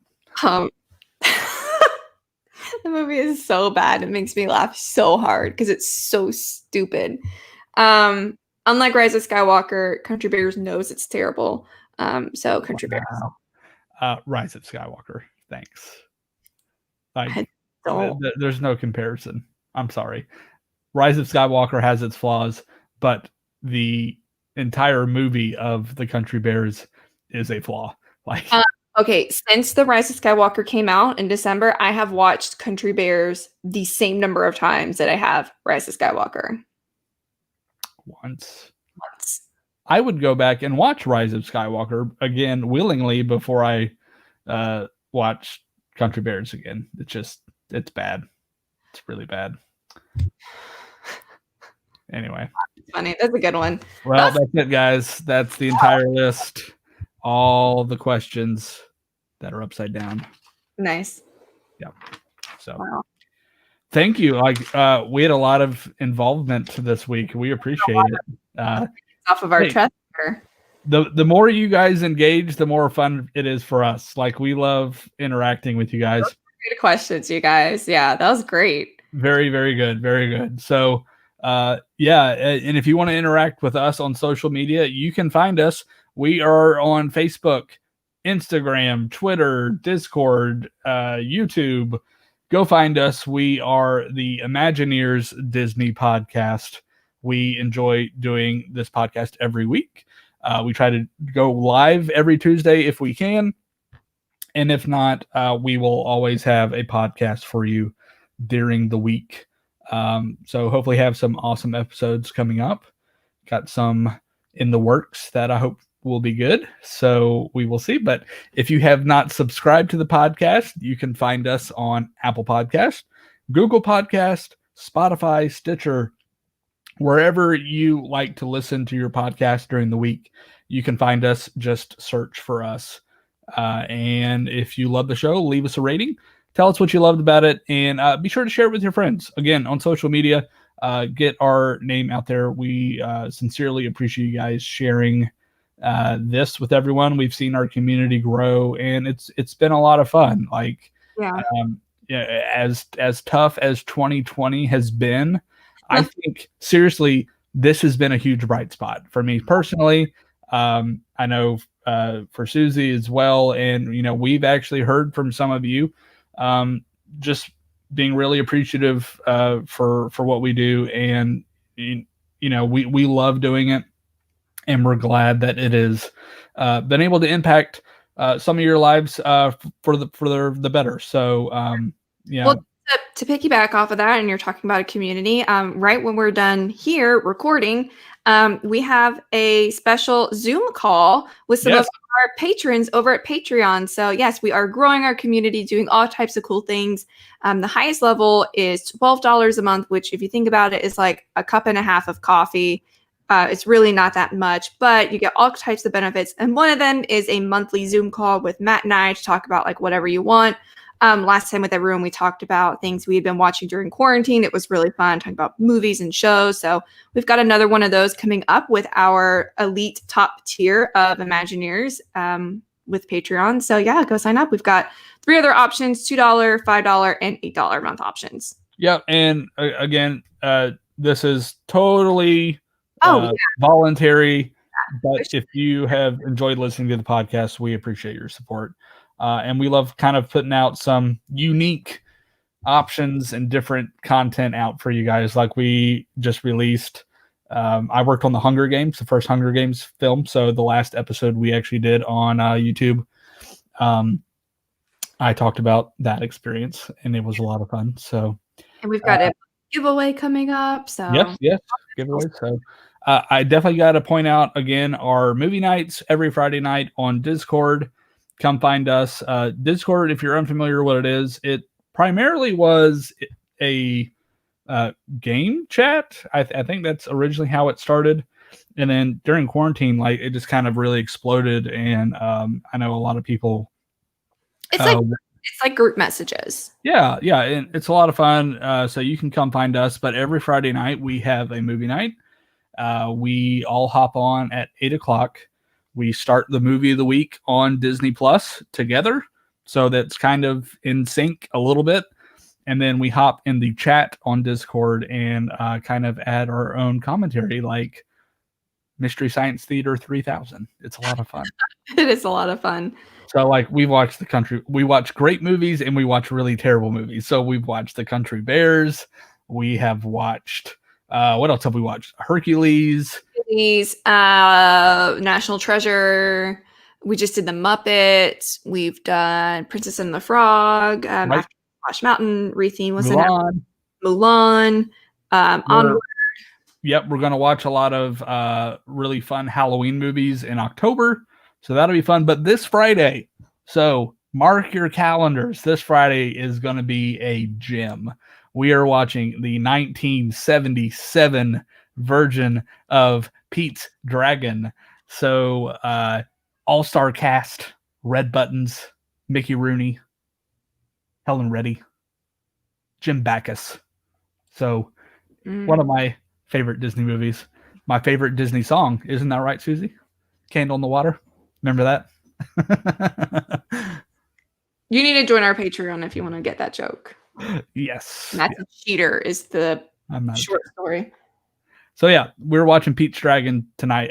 The movie is so bad. It makes me laugh so hard because it's so stupid. Unlike Rise of Skywalker, Country Bears knows it's terrible. So Country Bears. Rise of Skywalker. Thanks. There's no comparison. I'm sorry. Rise of Skywalker has its flaws, but the entire movie of the Country Bears is a flaw. Okay, since the Rise of Skywalker came out in December, I have watched Country Bears the same number of times that I have Rise of Skywalker. Once. I would go back and watch Rise of Skywalker again willingly before I watch Country Bears again. It's bad. It's really bad. Anyway. Funny. That's a good one. Well, that's it, guys. That's the entire list. All the questions that are upside down. Nice. Yeah. So thank you. We had a lot of involvement this week. We appreciate it. Off of our chest. The more you guys engage, the more fun it is for us. We love interacting with you guys. Great questions, you guys. Yeah, that was great. Very, very good. Very good. So and if you want to interact with us on social media, you can find us. We are on Facebook, Instagram, Twitter, Discord, YouTube. Go find us. We are the Imagineers Disney podcast. We enjoy doing this podcast every week. We try to go live every Tuesday if we can. And if not, we will always have a podcast for you during the week. So hopefully have some awesome episodes coming up. Got some in the works that I hope will be good. So we will see. But if you have not subscribed to the podcast, you can find us on Apple Podcast, Google Podcast, Spotify, Stitcher, wherever you like to listen to your podcast during the week. You can find us. Just search for us. And if you love the show, leave us a rating. Tell us what you loved about it. And be sure to share it with your friends. Again, on social media, get our name out there. We sincerely appreciate you guys sharing this with everyone. We've seen our community grow, and it's been a lot of fun. As tough as 2020 has been, I think seriously, this has been a huge bright spot for me personally. I know for Susie as well. And, we've actually heard from some of you just being really appreciative for what we do. And, we love doing it. And we're glad that it has been able to impact some of your lives for the better. So Well, to piggyback off of that, and you're talking about a community, right when we're done here recording, we have a special Zoom call with some of our patrons over at Patreon. So yes, we are growing our community, doing all types of cool things. The highest level is $12 a month, which if you think about it is like a cup and a half of coffee. It's really not that much, but you get all types of benefits. And one of them is a monthly Zoom call with Matt and I to talk about like whatever you want. Last time with everyone, we talked about things we had been watching during quarantine. It was really fun talking about movies and shows. So we've got another one of those coming up with our elite top tier of Imagineers with Patreon. So yeah, go sign up. We've got 3 other options: $2, $5, and $8 a month options. Yep. And again, this is totally voluntary. But if you have enjoyed listening to the podcast, we appreciate your support. And we love kind of putting out some unique options and different content out for you guys. Like we just released, I worked on the Hunger Games, the first Hunger Games film. So the last episode we actually did on YouTube, I talked about that experience and it was a lot of fun. So, and we've got a giveaway coming up. So yes, giveaway. So I definitely got to point out again, our movie nights every Friday night on Discord. Come find us. Discord, if you're unfamiliar with what it is, it primarily was a game chat. I think that's originally how it started. And then during quarantine, like it just kind of really exploded. And I know a lot of people. It's like group messages. Yeah. And it's a lot of fun. So you can come find us. But every Friday night, we have a movie night. We all hop on at 8:00. We start the movie of the week on Disney Plus together. So that's kind of in sync a little bit. And then we hop in the chat on Discord and kind of add our own commentary, like Mystery Science Theater 3000. It's a lot of fun. It is a lot of fun. So like we watch great movies and we watch really terrible movies. So we've watched The Country Bears. We have watched, what else have we watched? Hercules, National Treasure. We just did The Muppets. We've done Princess and the Frog, Splash Mountain, Retheme was Mulan. Onward. Yep, we're gonna watch a lot of really fun Halloween movies in October, so that'll be fun. But this Friday, so mark your calendars. This Friday is gonna be a gem. We are watching the 1977 version of Pete's Dragon. So all-star cast, Red Buttons, Mickey Rooney, Helen Reddy, Jim Backus. So one of my favorite Disney movies. My favorite Disney song. Isn't that right, Susie? Candle in the Water. Remember that? You need to join our Patreon if you want to get that joke. Yes. Matt's a cheater is the short story. So yeah, we're watching Pete's Dragon tonight.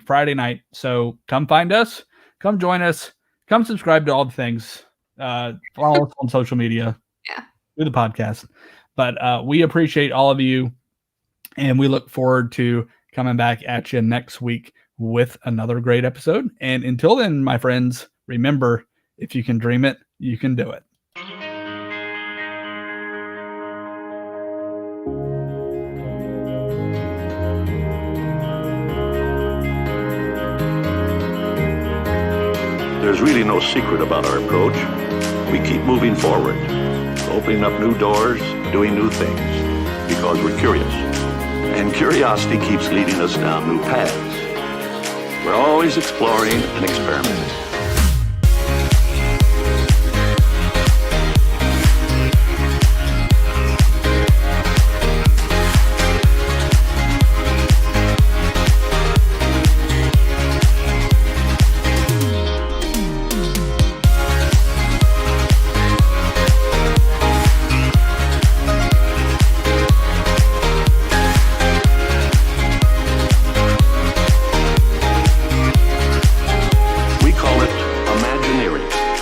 Friday night. So come find us, come join us, come subscribe to all the things. Follow us on social media. Yeah. Do the podcast. But we appreciate all of you, and we look forward to coming back at you next week with another great episode. And until then, my friends, remember, if you can dream it, you can do it. There's really no secret about our approach. We keep moving forward, opening up new doors, doing new things, because we're curious. And curiosity keeps leading us down new paths. We're always exploring and experimenting.